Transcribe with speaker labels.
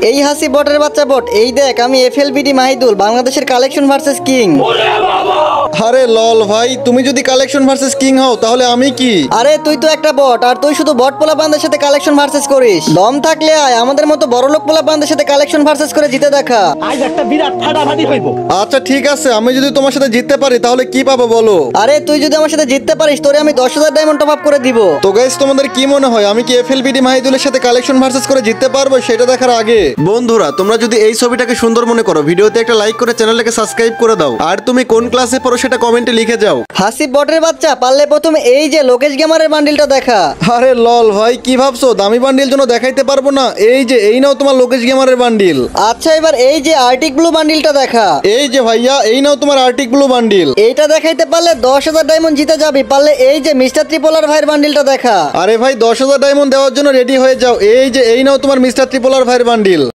Speaker 1: এই হাসি বটের বাচ্চা বট, এই দেখ আমি এফএলবিডি মাহিদুল, বাংলাদেশের কালেকশন ভার্সেস কিং।
Speaker 2: আরে লল ভাই, তুমি যদি কালেকশন ভার্সেস কিং হও তাহলে আমি কি?
Speaker 1: আরে তুই তো একটা বট, আর তুই শুধু বট পোলা বান্দের সাথে কালেকশন ভার্সেস করিস। দম থাকলে আয় আমাদের মতো বড় লোক পোলা বান্দের সাথে কালেকশন ভার্সেস করে জিতে দেখা।
Speaker 3: আজ একটা বিরাট ফাটাফাটি হইব।
Speaker 2: আচ্ছা ঠিক আছে, আমি যদি তোমার সাথে জিততে পারি তাহলে কি পাবো বলো?
Speaker 1: আরে তুই যদি আমার সাথে জিততে পারিস তোরে আমি 10,000 ডায়মন্ড টপ আপ করে দিব।
Speaker 2: তো গাইস, তোমাদের কি মনে হয় আমি কি এফএলবিডি মাহিদুলের সাথে কালেকশন ভার্সেস করে জিততে পারবো সেটা দেখার আগে বন্ধুরা, তোমরা যদি এই ছবিটাকে সুন্দর মনে করো ভিডিওতে একটা লাইক করে চ্যানেলটাকে সাবস্ক্রাইব করে দাও, আর তুমি কোন ক্লাসে পড়ো সেটা কমেন্টে লিখে যাও।
Speaker 1: হাসি বটের বাচ্চা, পারলে প্রথমে এই যে লোকেশ গেমারের বান্ডিলটা দেখা।
Speaker 2: আরে লল ভাই, কি ভাবছো দামি বান্ডিল জন্য দেখাইতে পারবো না? এই যে এই নাও তোমার লোকেশ গেমারের বান্ডিল।
Speaker 1: আচ্ছা এবার এই যে আর্টিক ব্লু বান্ডিলটা দেখা।
Speaker 2: এই যে ভাইয়া, এই নাও তোমার আর্টিক ব্লু বান্ডিল।
Speaker 1: এইটা দেখাইতে পারলে 10,000 ডায়মন্ড জিতে যাবি। পারলে এই যে মিস্টার ত্রিপোলার ভাইয়ের বান্ডিলটা দেখা।
Speaker 2: আরে ভাই, 10,000 ডায়মন্ড দেওয়ার জন্য রেডি হয়ে যাও। এই যে এই নাও তোমার মিস্টার ত্রিপোলার ভাইয়ের বান্ডিল।